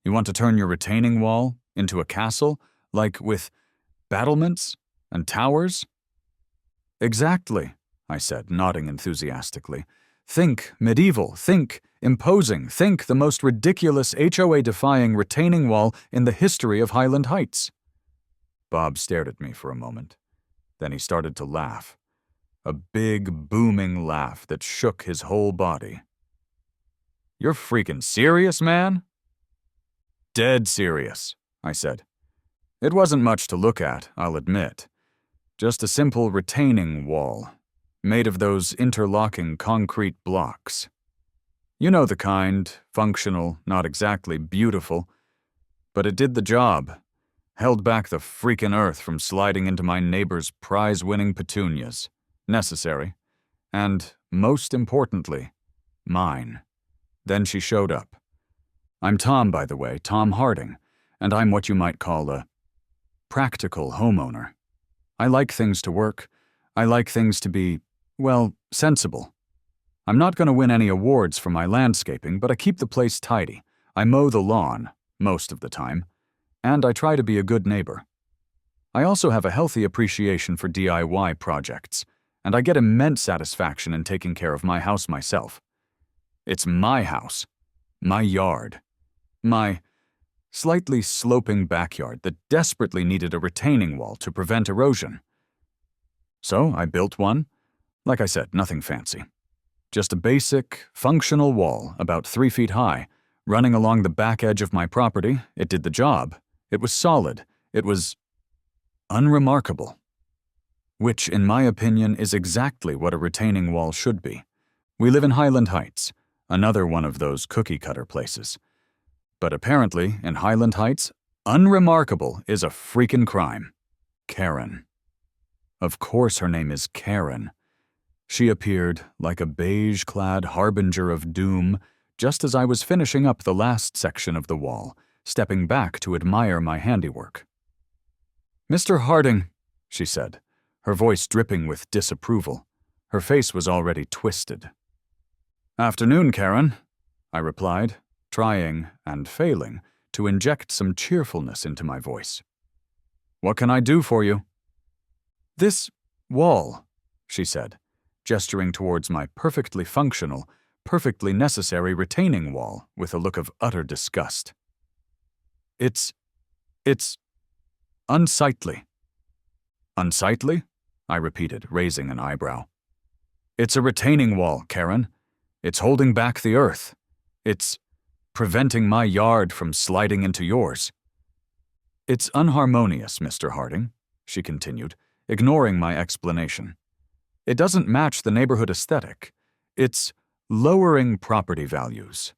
You want to turn your retaining wall into a castle, like with battlements and towers?" "Exactly," I said, nodding enthusiastically. "Think medieval, think imposing, think the most ridiculous HOA-defying retaining wall in the history of Highland Heights." Bob stared at me for a moment. Then he started to laugh. A big, booming laugh that shook his whole body. "You're freaking serious, man?" "Dead serious," I said. "It wasn't much to look at, I'll admit. Just a simple retaining wall, made of those interlocking concrete blocks. You know the kind, functional, not exactly beautiful. But it did the job. Held back the freaking earth from sliding into my neighbor's prize-winning petunias. Necessary. And, most importantly, mine." Then she showed up. "I'm Tom, by the way, Tom Harding, and I'm what you might call a practical homeowner. I like things to work. I like things to be, well, sensible. I'm not going to win any awards for my landscaping, but I keep the place tidy. I mow the lawn, most of the time, and I try to be a good neighbor. I also have a healthy appreciation for DIY projects, and I get immense satisfaction in taking care of my house myself. It's my house, my yard, my slightly sloping backyard that desperately needed a retaining wall to prevent erosion. So I built one. Like I said, nothing fancy. Just a basic, functional wall about 3 feet high, running along the back edge of my property. It did the job. It was solid. It was unremarkable. Which, in my opinion, is exactly what a retaining wall should be. We live in Highland Heights, another one of those cookie-cutter places. But apparently, in Highland Heights, unremarkable is a freaking crime. Karen. Of course her name is Karen. She appeared like a beige-clad harbinger of doom just as I was finishing up the last section of the wall, stepping back to admire my handiwork. "Mr. Harding," she said, her voice dripping with disapproval. Her face was already twisted. "Afternoon, Karen," I replied, trying, and failing, to inject some cheerfulness into my voice. "What can I do for you?" "This wall," she said, gesturing towards my perfectly functional, perfectly necessary retaining wall with a look of utter disgust. It's unsightly." "Unsightly?" I repeated, raising an eyebrow. "It's a retaining wall, Karen. It's holding back the earth. It's preventing my yard from sliding into yours." "It's unharmonious, Mr. Harding," she continued, ignoring my explanation. "It doesn't match the neighborhood aesthetic. It's lowering property values."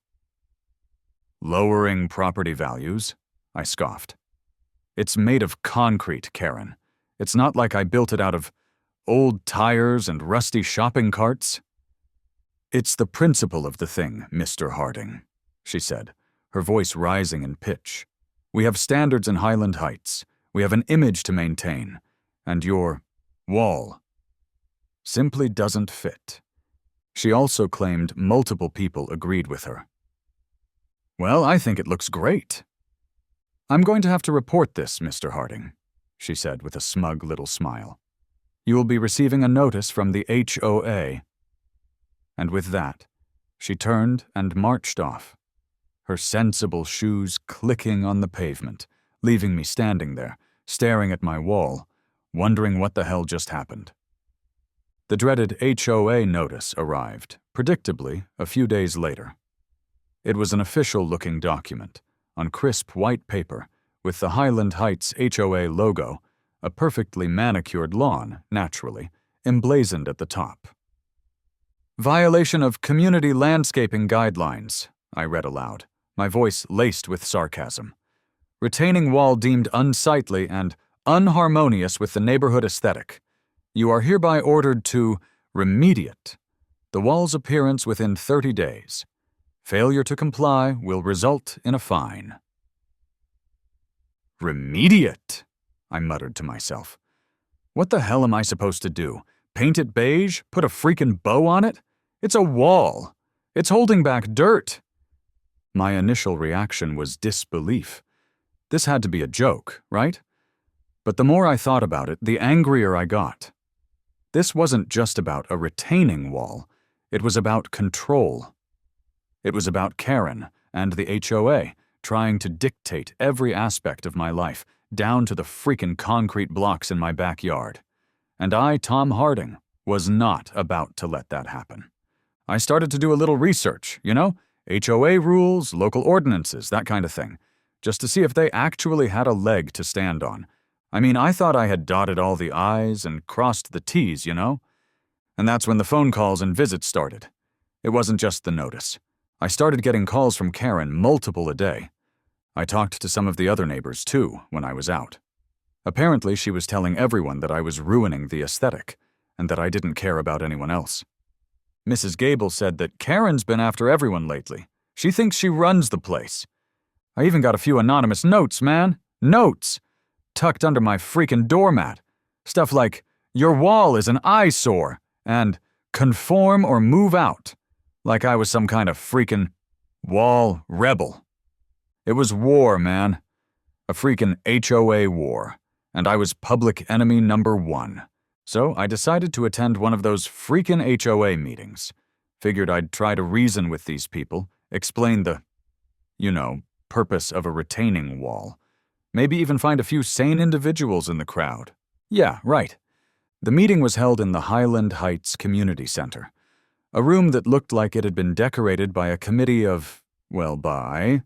"Lowering property values?" I scoffed. "It's made of concrete, Karen. It's not like I built it out of old tires and rusty shopping carts." "It's the principle of the thing, Mr. Harding," she said, her voice rising in pitch. "We have standards in Highland Heights. We have an image to maintain. And your wall simply doesn't fit." She also claimed multiple people agreed with her. "Well, I think it looks great." "I'm going to have to report this, Mr. Harding," she said with a smug little smile. "You will be receiving a notice from the HOA." And with that, she turned and marched off, her sensible shoes clicking on the pavement, leaving me standing there, staring at my wall, wondering what the hell just happened. The dreaded HOA notice arrived, predictably, a few days later. It was an official-looking document, on crisp white paper, with the Highland Heights HOA logo, a perfectly manicured lawn, naturally, emblazoned at the top. "Violation of community landscaping guidelines," I read aloud, my voice laced with sarcasm. "Retaining wall deemed unsightly and unharmonious with the neighborhood aesthetic. You are hereby ordered to remediate the wall's appearance within 30 days. Failure to comply will result in a fine." "Remediate?" I muttered to myself. "What the hell am I supposed to do? Paint it beige? Put a freaking bow on it? It's a wall. It's holding back dirt." My initial reaction was disbelief. This had to be a joke, right? But the more I thought about it, the angrier I got. This wasn't just about a retaining wall. It was about control. It was about Karen and the HOA trying to dictate every aspect of my life, down to the freaking concrete blocks in my backyard. And I, Tom Harding, was not about to let that happen. I started to do a little research, HOA rules, local ordinances, that kind of thing, just to see if they actually had a leg to stand on. I mean, I thought I had dotted all the I's and crossed the T's, And that's when the phone calls and visits started. It wasn't just the notice. I started getting calls from Karen, multiple a day. I talked to some of the other neighbors, too, when I was out. Apparently, she was telling everyone that I was ruining the aesthetic, and that I didn't care about anyone else. Mrs. Gable said that Karen's been after everyone lately. She thinks she runs the place. I even got a few anonymous notes, man. Notes! Tucked under my freaking doormat. Stuff like, "Your wall is an eyesore," and "Conform or move out." Like I was some kind of freaking wall rebel. It was war, man. A freaking HOA war. And I was public enemy number 1. So I decided to attend one of those freaking HOA meetings. Figured I'd try to reason with these people, explain the, purpose of a retaining wall. Maybe even find a few sane individuals in the crowd. Yeah, right. The meeting was held in the Highland Heights Community Center, a room that looked like it had been decorated by a committee of HOA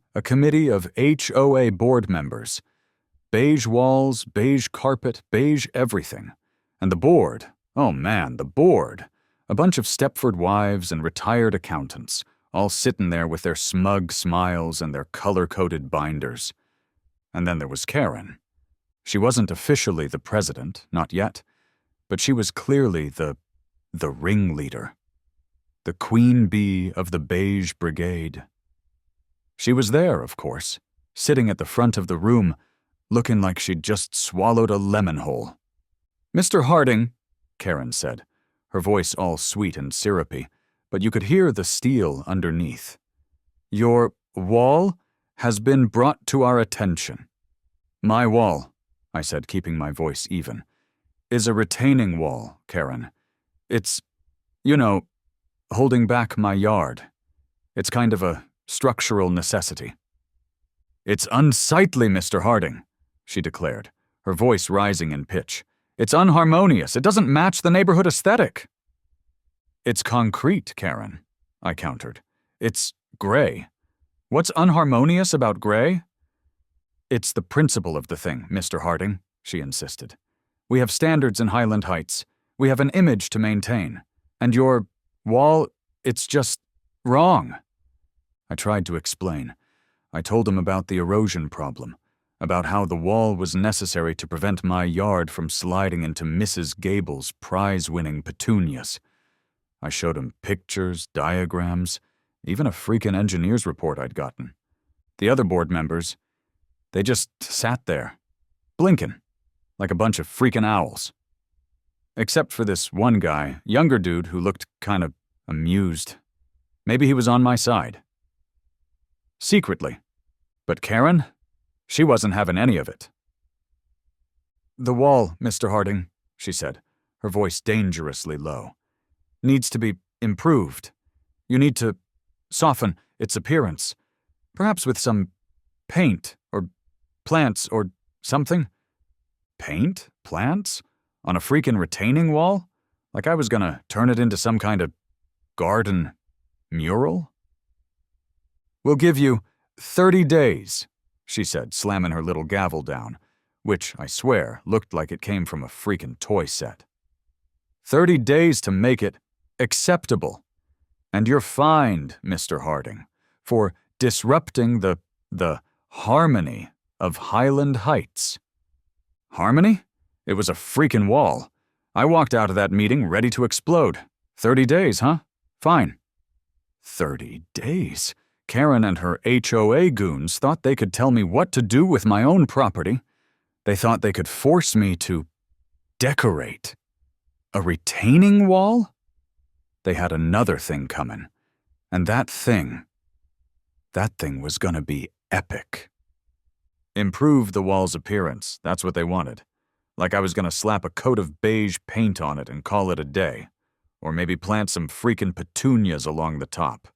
board members. Beige walls, beige carpet, beige everything. And the board, oh man, the board. A bunch of Stepford wives and retired accountants, all sitting there with their smug smiles and their color-coded binders. And then there was Karen. She wasn't officially the president, not yet, but she was clearly the ringleader. The queen bee of the beige brigade. She was there, of course, sitting at the front of the room, looking like she'd just swallowed a lemon whole. "Mr. Harding," Karen said, her voice all sweet and syrupy, but you could hear the steel underneath. "Your wall has been brought to our attention." "My wall," I said, keeping my voice even, "is a retaining wall, Karen. It's, holding back my yard. It's kind of a structural necessity." "It's unsightly, Mr. Harding," she declared, her voice rising in pitch. "It's unharmonious. It doesn't match the neighborhood aesthetic." "It's concrete, Karen," I countered. "It's gray. What's unharmonious about gray?" "It's the principle of the thing, Mr. Harding," she insisted. "We have standards in Highland Heights. We have an image to maintain. And your wall, it's just wrong." I tried to explain. I told him about the erosion problem, about how the wall was necessary to prevent my yard from sliding into Mrs. Gable's prize-winning petunias. I showed him pictures, diagrams, even a freaking engineer's report I'd gotten. The other board members, they just sat there, blinking, like a bunch of freaking owls. Except for this one guy, younger dude who looked kind of amused. Maybe he was on my side. Secretly. But Karen? She wasn't having any of it. "The wall, Mr. Harding," she said, her voice dangerously low, "needs to be improved. You need to soften its appearance, perhaps with some paint or plants or something." Paint? Plants? On a freaking retaining wall? Like I was gonna turn it into some kind of garden mural? "We'll give you 30 days, she said, slamming her little gavel down, which, I swear, looked like it came from a freaking toy set. 30 days to make it acceptable. And you're fined, Mr. Harding, for disrupting the harmony of Highland Heights." Harmony? It was a freaking wall. I walked out of that meeting ready to explode. 30 days, huh? Fine. 30 days? Karen and her HOA goons thought they could tell me what to do with my own property. They thought they could force me to decorate. A retaining wall? They had another thing coming. And that thing That thing was gonna be epic. Improve the wall's appearance, that's what they wanted. Like I was gonna slap a coat of beige paint on it and call it a day. Or maybe plant some freaking petunias along the top.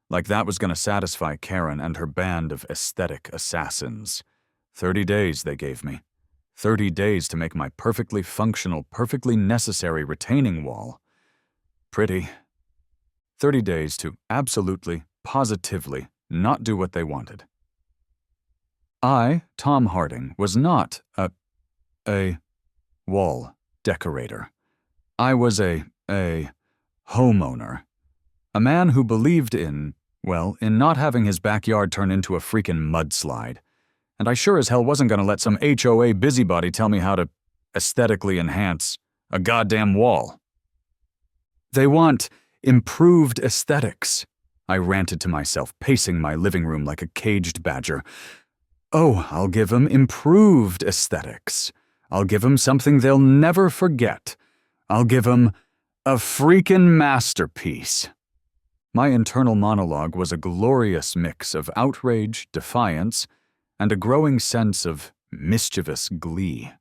Like that was gonna satisfy Karen and her band of aesthetic assassins. 30 days they gave me. 30 days to make my perfectly functional, perfectly necessary retaining wall pretty. 30 days to absolutely, positively not do what they wanted. I, Tom Harding, was not a wall decorator. I was a homeowner. A man who believed in not having his backyard turn into a freaking mudslide. And I sure as hell wasn't gonna let some HOA busybody tell me how to aesthetically enhance a goddamn wall. They want improved aesthetics, I ranted to myself, pacing my living room like a caged badger. Oh, I'll give 'em improved aesthetics. I'll give 'em something they'll never forget. I'll give 'em a freaking masterpiece. My internal monologue was a glorious mix of outrage, defiance, and a growing sense of mischievous glee.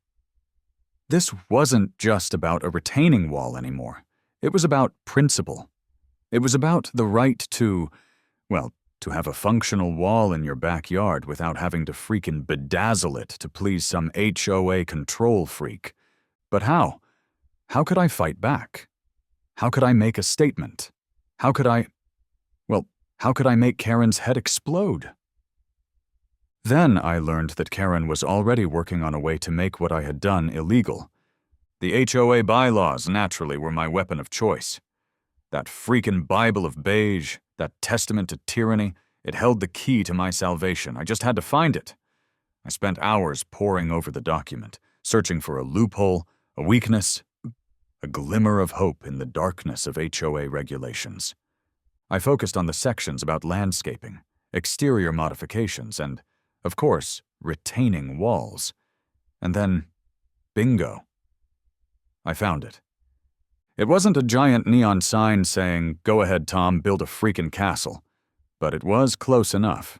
This wasn't just about a retaining wall anymore. It was about principle. It was about the right to have a functional wall in your backyard without having to freaking bedazzle it to please some HOA control freak. But how? How could I fight back? How could I make a statement? How could I make Karen's head explode? Then I learned that Karen was already working on a way to make what I had done illegal. The HOA bylaws, naturally, were my weapon of choice. That freaking Bible of beige, that testament to tyranny, it held the key to my salvation. I just had to find it. I spent hours poring over the document, searching for a loophole, a weakness, a glimmer of hope in the darkness of HOA regulations. I focused on the sections about landscaping, exterior modifications, and, of course, retaining walls. And then, bingo. I found it. It wasn't a giant neon sign saying, "Go ahead, Tom, build a freaking castle," but it was close enough.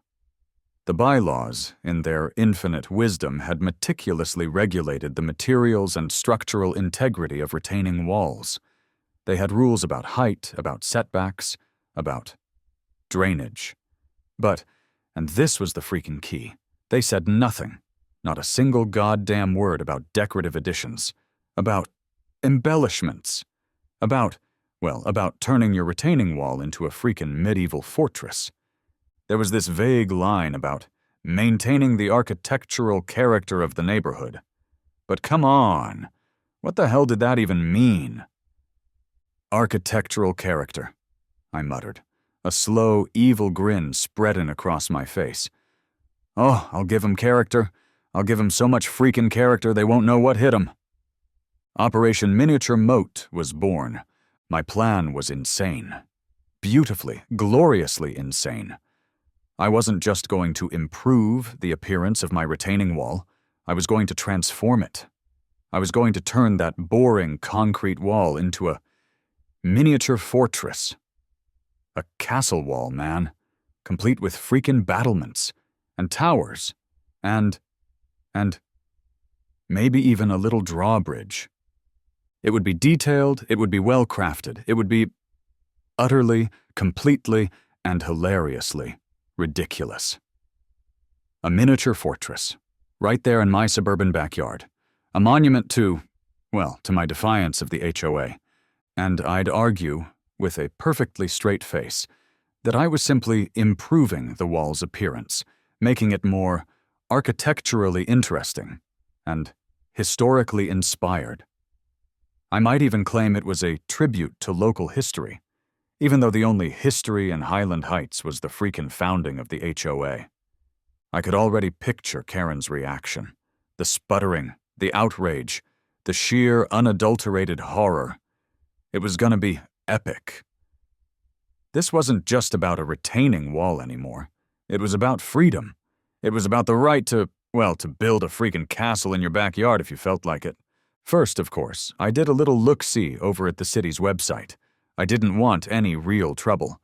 The bylaws, in their infinite wisdom, had meticulously regulated the materials and structural integrity of retaining walls. They had rules about height, about setbacks, about drainage. But, and this was the freaking key, they said nothing, not a single goddamn word about decorative additions, about embellishments, about turning your retaining wall into a freaking medieval fortress. There was this vague line about maintaining the architectural character of the neighborhood. But come on, what the hell did that even mean? Architectural character, I muttered, a slow, evil grin spreading across my face. Oh, I'll give 'em character. I'll give 'em so much freaking character they won't know what hit 'em. Operation Miniature Moat was born. My plan was insane. Beautifully, gloriously insane. I wasn't just going to improve the appearance of my retaining wall. I was going to transform it. I was going to turn that boring concrete wall into a miniature fortress. A castle wall, man, complete with freaking battlements and towers and maybe even a little drawbridge. It would be detailed, it would be well crafted, it would be utterly, completely, and hilariously ridiculous. A miniature fortress, right there in my suburban backyard. A monument to my defiance of the HOA. And I'd argue, with a perfectly straight face, that I was simply improving the wall's appearance, making it more architecturally interesting and historically inspired. I might even claim it was a tribute to local history, even though the only history in Highland Heights was the freaking founding of the HOA. I could already picture Karen's reaction, the sputtering, the outrage, the sheer, unadulterated horror. It was gonna be epic. This wasn't just about a retaining wall anymore. It was about freedom. It was about the right to build a freaking castle in your backyard if you felt like it. First, of course, I did a little look-see over at the city's website. I didn't want any real trouble.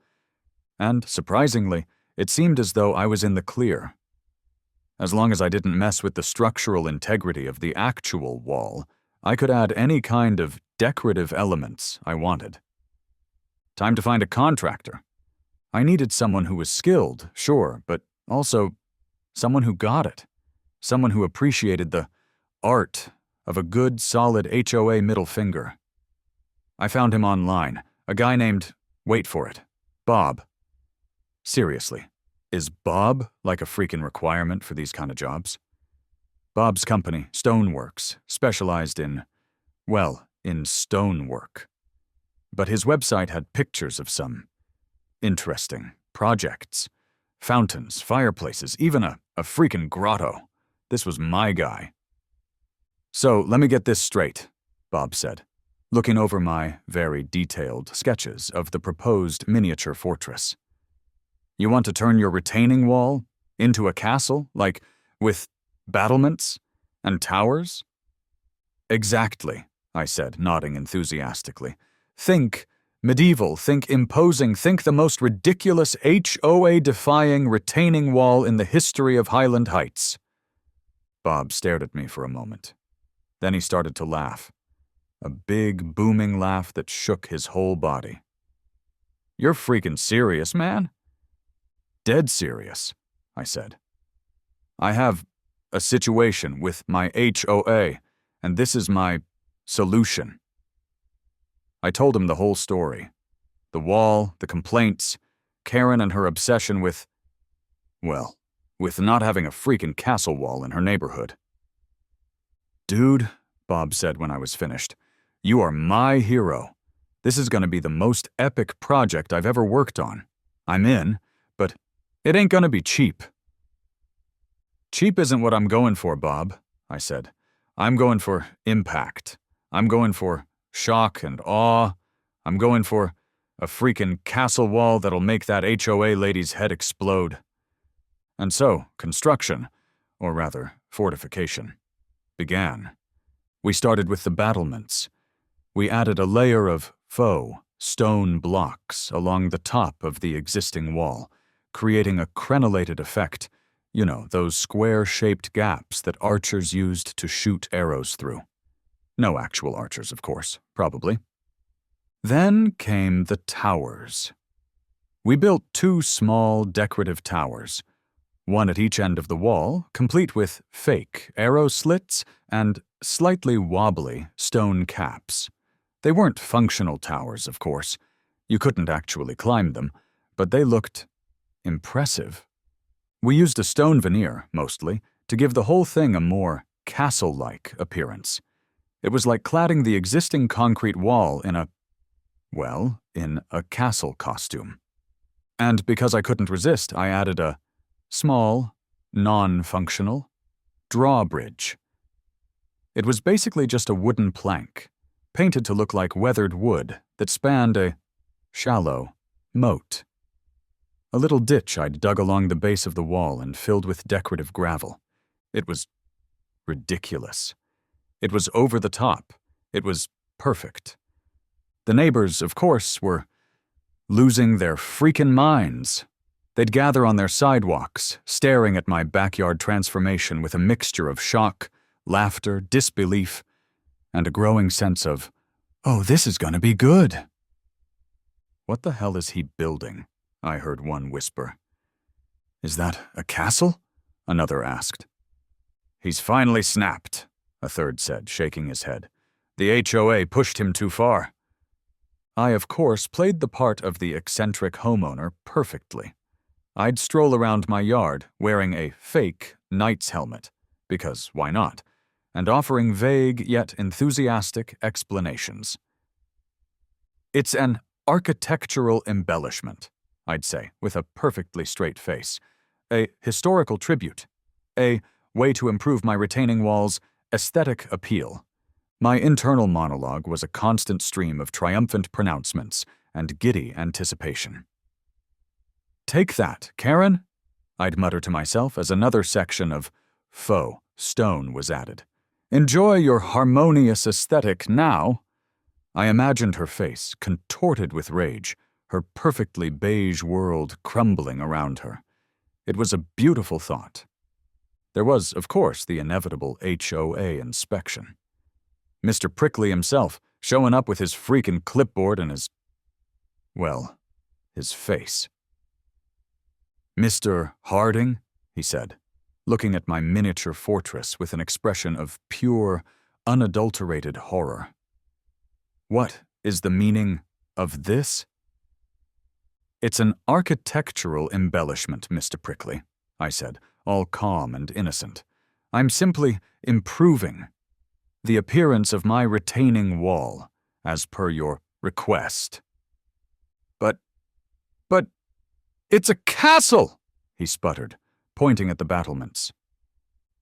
And, surprisingly, It seemed as though I was in the clear. As long as I didn't mess with the structural integrity of the actual wall, I could add any kind of decorative elements I wanted. Time to find a contractor. I needed someone who was skilled, sure, but also someone who got it. Someone who appreciated the art of a good, solid HOA middle finger. I found him online, a guy named, wait for it, Bob. Seriously, is Bob like a freaking requirement for these kind of jobs? Bob's company, Stoneworks, specialized in stonework. But his website had pictures of some interesting projects. Fountains, fireplaces, even a freaking grotto. This was my guy. So, let me get this straight, Bob said, looking over my very detailed sketches of the proposed miniature fortress. You want to turn your retaining wall into a castle, like with battlements and towers? Exactly, I said, nodding enthusiastically. Think medieval, think imposing, think the most ridiculous HOA-defying retaining wall in the history of Highland Heights. Bob stared at me for a moment. Then he started to laugh. A big, booming laugh that shook his whole body. You're freaking serious, man? Dead serious, I said. I have a situation with my HOA, and this is my solution. I told him the whole story. The wall, the complaints, Karen and her obsession with not having a freaking castle wall in her neighborhood. Dude, Bob said when I was finished, you are my hero. This is going to be the most epic project I've ever worked on. I'm in, but it ain't going to be cheap. Cheap isn't what I'm going for, Bob, I said. I'm going for impact. I'm going for shock and awe. I'm going for a freaking castle wall that'll make that HOA lady's head explode. And so, construction, or rather, fortification, began. We started with the battlements. We added a layer of faux stone blocks along the top of the existing wall, creating a crenellated effect, you know, those square-shaped gaps that archers used to shoot arrows through. No actual archers, of course, probably. Then came the towers. We built 2 small decorative towers, one at each end of the wall, complete with fake arrow slits and slightly wobbly stone caps. They weren't functional towers, of course. You couldn't actually climb them, but they looked impressive. We used a stone veneer, mostly, to give the whole thing a more castle-like appearance. It was like cladding the existing concrete wall in a castle costume. And because I couldn't resist, I added a small, non-functional drawbridge. It was basically just a wooden plank, painted to look like weathered wood that spanned a shallow moat. A little ditch I'd dug along the base of the wall and filled with decorative gravel. It was ridiculous. It was over the top. It was perfect. The neighbors, of course, were losing their freaking minds. They'd gather on their sidewalks, staring at my backyard transformation with a mixture of shock, laughter, disbelief, and a growing sense of, oh, this is gonna be good. What the hell is he building? I heard one whisper. Is that a castle? Another asked. He's finally snapped, a third said, shaking his head. The HOA pushed him too far. I, of course, played the part of the eccentric homeowner perfectly. I'd stroll around my yard wearing a fake knight's helmet, because why not, and offering vague yet enthusiastic explanations. It's an architectural embellishment, I'd say, with a perfectly straight face. A historical tribute. A way to improve my retaining wall's aesthetic appeal. My internal monologue was a constant stream of triumphant pronouncements and giddy anticipation. Take that, Karen, I'd mutter to myself as another section of faux stone was added. Enjoy your harmonious aesthetic now. I imagined her face, contorted with rage, her perfectly beige world crumbling around her, It was a beautiful thought. There was, of course, the inevitable HOA inspection. Mr. Prickly himself, showing up with his freaking clipboard and his face. "Mr. Harding," he said, looking at my miniature fortress with an expression of pure, unadulterated horror. "What is the meaning of this?" "It's an architectural embellishment, Mr. Prickly," I said, all calm and innocent. "I'm simply improving the appearance of my retaining wall, as per your request." But, it's a castle!" he sputtered, pointing at the battlements.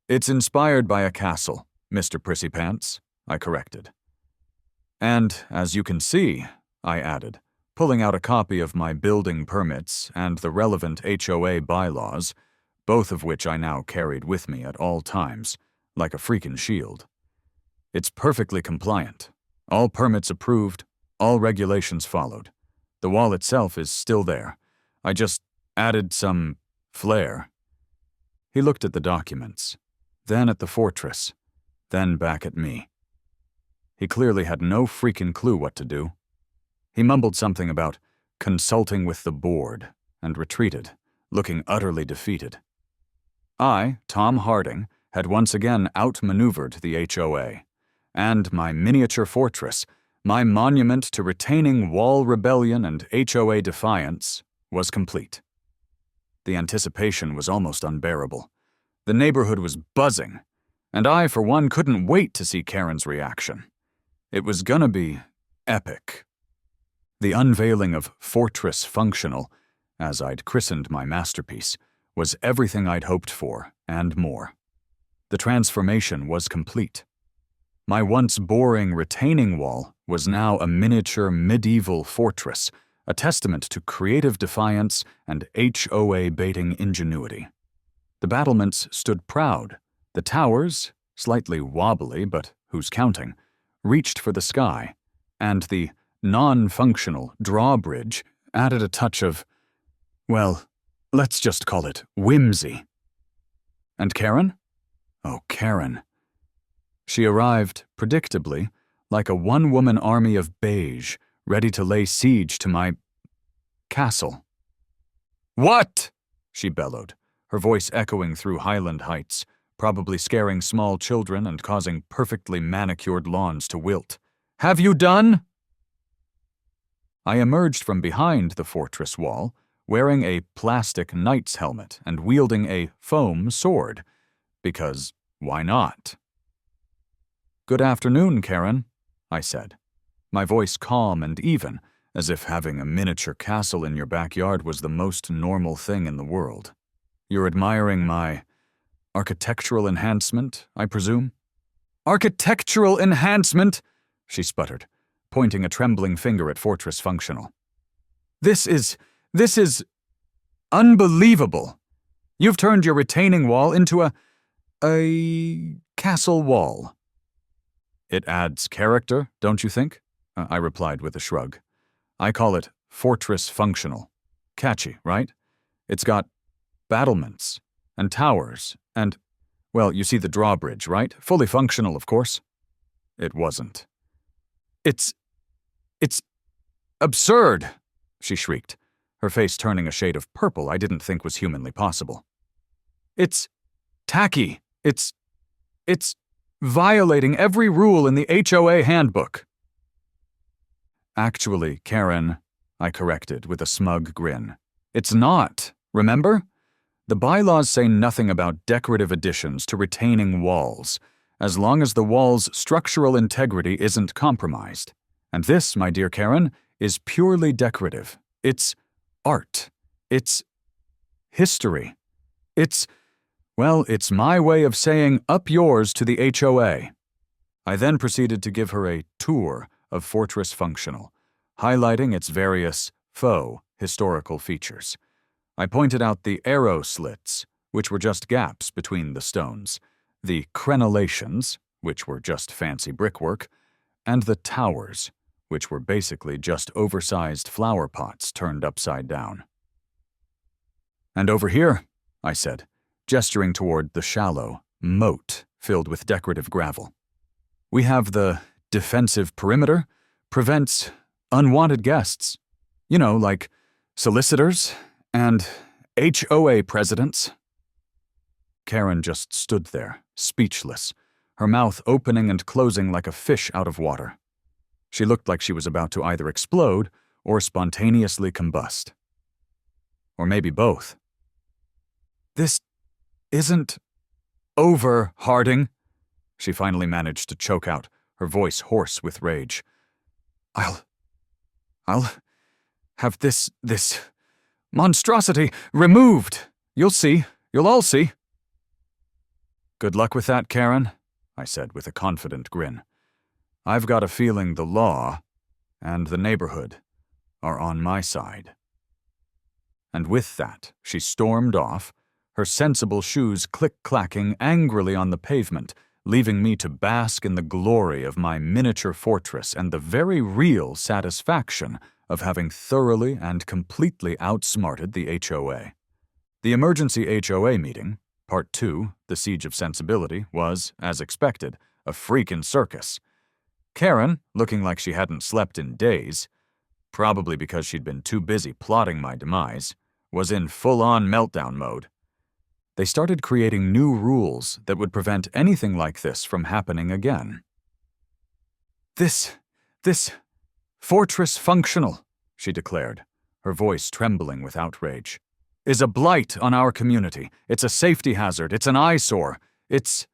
"It's inspired by a castle, Mr. Prissypants," I corrected. "And, as you can see," I added, pulling out a copy of my building permits and the relevant HOA bylaws, both of which I now carried with me at all times, like a freaking shield. "It's perfectly compliant. All permits approved, all regulations followed. The wall itself is still there. I just added some flair." He looked at the documents, then at the fortress, then back at me. He clearly had no freaking clue what to do. He mumbled something about consulting with the board and retreated, looking utterly defeated. I, Tom Harding, had once again outmaneuvered the HOA, and my miniature fortress, my monument to retaining wall rebellion and HOA defiance, was complete. The anticipation was almost unbearable. The neighborhood was buzzing, and I, for one, couldn't wait to see Karen's reaction. It was gonna be epic. The unveiling of Fortress Functional, as I'd christened my masterpiece, was everything I'd hoped for, and more. The transformation was complete. My once boring retaining wall was now a miniature medieval fortress, a testament to creative defiance and HOA-baiting ingenuity. The battlements stood proud. The towers, slightly wobbly, but who's counting, reached for the sky, and the non-functional drawbridge added a touch of, well, let's just call it whimsy. And Karen? Oh, Karen. She arrived, predictably, like a one-woman army of beige, ready to lay siege to my castle. "What?" she bellowed, her voice echoing through Highland Heights, probably scaring small children and causing perfectly manicured lawns to wilt. "Have you done?" I emerged from behind the fortress wall, wearing a plastic knight's helmet and wielding a foam sword, because why not? "Good afternoon, Karen," I said, my voice calm and even, as if having a miniature castle in your backyard was the most normal thing in the world. "You're admiring my architectural enhancement, I presume?" "Architectural enhancement?" she sputtered, pointing a trembling finger at Fortress Functional. This is unbelievable. You've turned your retaining wall into a castle wall." "It adds character, don't you think?" I replied with a shrug. "I call it Fortress Functional. Catchy, right? It's got battlements and towers and, well, you see the drawbridge, right? Fully functional, of course." It wasn't. It's absurd," she shrieked, her face turning a shade of purple I didn't think was humanly possible. "It's tacky. It's violating every rule in the HOA handbook." "Actually, Karen," I corrected with a smug grin, "it's not, remember? The bylaws say nothing about decorative additions to retaining walls, as long as the wall's structural integrity isn't compromised. And this, my dear Karen, is purely decorative. It's art. It's history. It's my way of saying up yours to the HOA. I then proceeded to give her a tour of Fortress Functional, highlighting its various faux historical features. I pointed out the arrow slits, which were just gaps between the stones, the crenellations, which were just fancy brickwork, and the towers, which were basically just oversized flower pots turned upside down. "And over here," I said, gesturing toward the shallow moat filled with decorative gravel. We have the defensive perimeter, prevents unwanted guests. You know, like solicitors and HOA presidents. Karen just stood there, speechless, her mouth opening and closing like a fish out of water. She looked like she was about to either explode or spontaneously combust. Or maybe both. "This isn't over, Harding," she finally managed to choke out, her voice hoarse with rage. I'll have this monstrosity removed. You'll see. You'll all see." "Good luck with that, Karen," I said with a confident grin. "I've got a feeling the law and the neighborhood are on my side." And with that, she stormed off, her sensible shoes click-clacking angrily on the pavement, leaving me to bask in the glory of my miniature fortress and the very real satisfaction of having thoroughly and completely outsmarted the HOA. The emergency HOA meeting, Part 2, The Siege of Sensibility, was, as expected, a freakin' circus. Karen, looking like she hadn't slept in days, probably because she'd been too busy plotting my demise, was in full-on meltdown mode. They started creating new rules that would prevent anything like this from happening again. This fortress functional," she declared, her voice trembling with outrage, "is a blight on our community. It's a safety hazard. It's an eyesore. It's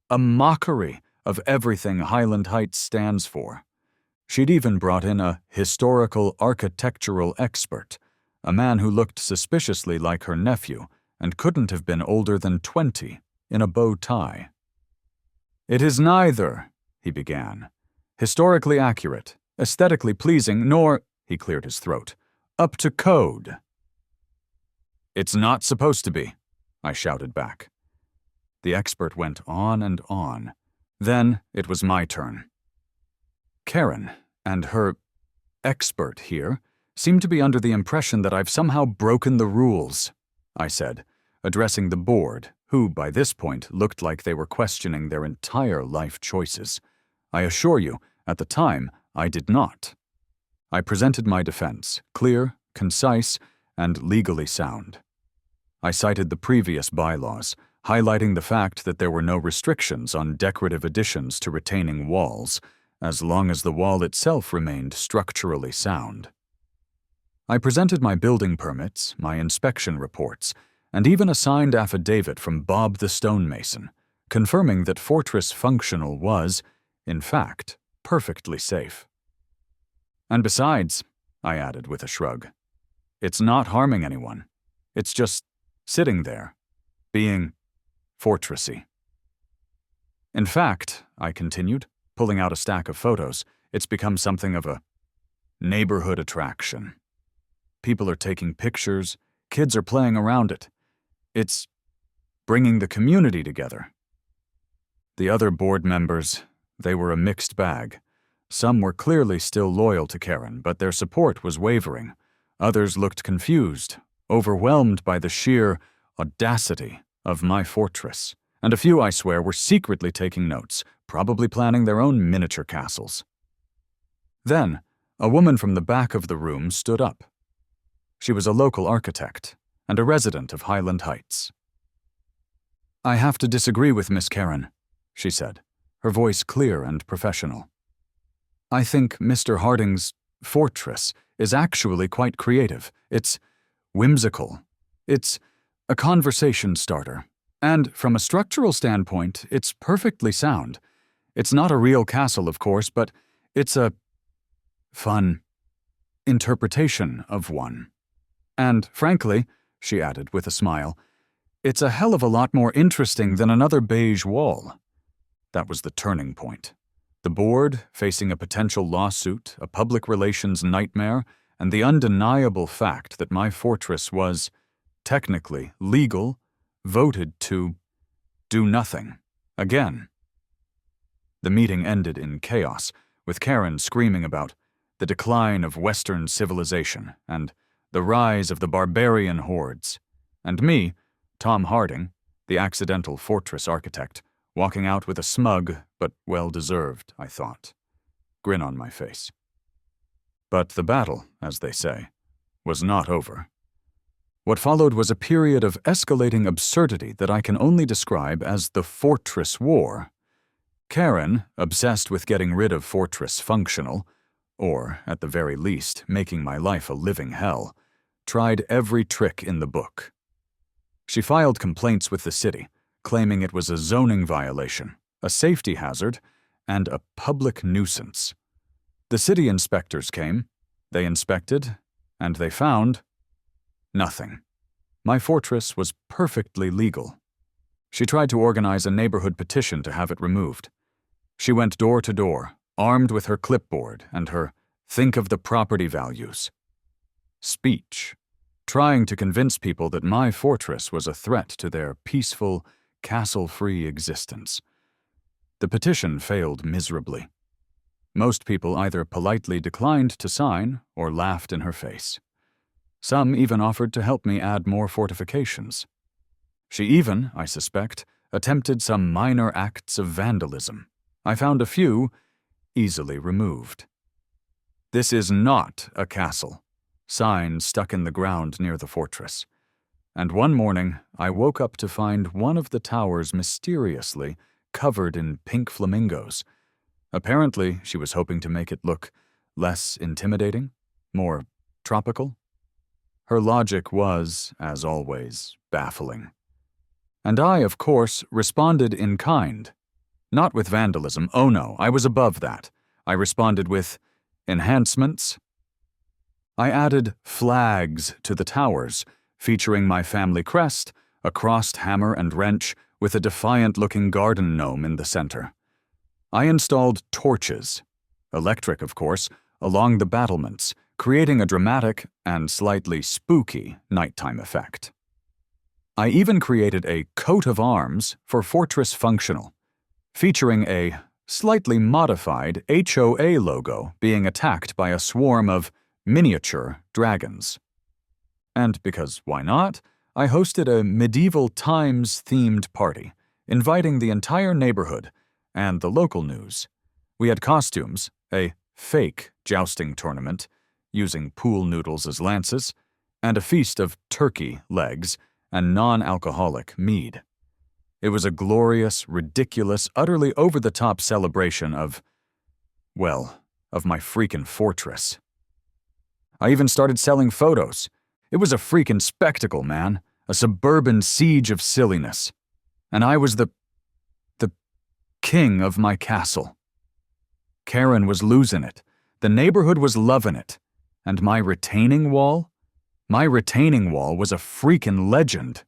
a mockery of everything Highland Heights stands for." She'd even brought in a historical architectural expert, a man who looked suspiciously like her nephew and couldn't have been older than 20, in a bow tie. "It is neither," he began, "historically accurate, aesthetically pleasing, nor," he cleared his throat, "up to code." "It's not supposed to be," I shouted back. The expert went on and on. Then it was my turn. Karen and her expert here seem to be under the impression that I've somehow broken the rules, I said, addressing the board, who by this point looked like they were questioning their entire life choices. I assure you, at the time, I did not. I presented my defense, clear, concise, and legally sound. I cited the previous bylaws, highlighting the fact that there were no restrictions on decorative additions to retaining walls, as long as the wall itself remained structurally sound. I presented my building permits, my inspection reports, and even a signed affidavit from Bob the stonemason, confirming that Fortress Functional was, in fact, perfectly safe. "And besides," I added with a shrug, "it's not harming anyone. It's just sitting there, being fortressy." "In fact," I continued, pulling out a stack of photos, "it's become something of a neighborhood attraction. People are taking pictures, kids are playing around it. It's bringing the community together." The other board members, they were a mixed bag. Some were clearly still loyal to Karen, but their support was wavering. Others looked confused, overwhelmed by the sheer audacity of my fortress. And a few, I swear, were secretly taking notes, probably planning their own miniature castles. Then, a woman from the back of the room stood up. She was a local architect and a resident of Highland Heights. "I have to disagree with Miss Karen," she said, her voice clear and professional. "I think Mr. Harding's fortress is actually quite creative. It's whimsical. It's a conversation starter. And from a structural standpoint, it's perfectly sound. It's not a real castle, of course, but it's a fun interpretation of one. And, frankly," she added with a smile, "it's a hell of a lot more interesting than another beige wall." That was the turning point. The board, facing a potential lawsuit, a public relations nightmare, and the undeniable fact that my fortress was, technically, legal, voted to do nothing. Again. The meeting ended in chaos, with Karen screaming about the decline of Western civilization and the rise of the barbarian hordes. And me, Tom Harding, the accidental fortress architect, walking out with a smug, but well-deserved, I thought, grin on my face. But the battle, as they say, was not over. What followed was a period of escalating absurdity that I can only describe as the Fortress War. Karen, obsessed with getting rid of Fortress Functional, or, at the very least, making my life a living hell, tried every trick in the book. She filed complaints with the city, claiming it was a zoning violation, a safety hazard, and a public nuisance. The city inspectors came, they inspected, and they found nothing. My fortress was perfectly legal. She tried to organize a neighborhood petition to have it removed. She went door to door, armed with her clipboard and her "think of the property values" speech, trying to convince people that my fortress was a threat to their peaceful, castle-free existence. The petition failed miserably. Most people either politely declined to sign or laughed in her face. Some even offered to help me add more fortifications. She even, I suspect, attempted some minor acts of vandalism. I found a few easily removed. "This is not a castle," sign stuck in the ground near the fortress. And one morning, I woke up to find one of the towers mysteriously covered in pink flamingos. Apparently, she was hoping to make it look less intimidating, more tropical. Her logic was, as always, baffling. And I, of course, responded in kind. Not with vandalism, oh no, I was above that. I responded with enhancements. I added flags to the towers, featuring my family crest, a crossed hammer and wrench with a defiant-looking garden gnome in the center. I installed torches, electric of course, along the battlements, creating a dramatic and slightly spooky nighttime effect. I even created a coat of arms for Fortress Functional, featuring a slightly modified HOA logo being attacked by a swarm of miniature dragons. And because why not, I hosted a medieval times-themed party, inviting the entire neighborhood and the local news. We had costumes, a fake jousting tournament, using pool noodles as lances, and a feast of turkey legs and non-alcoholic mead. It was a glorious, ridiculous, utterly over-the-top celebration of my freaking fortress. I even started selling photos. It was a freaking spectacle, man. A suburban siege of silliness. And I was the king of my castle. Karen was losing it. The neighborhood was loving it. And my retaining wall? My retaining wall was a freaking legend.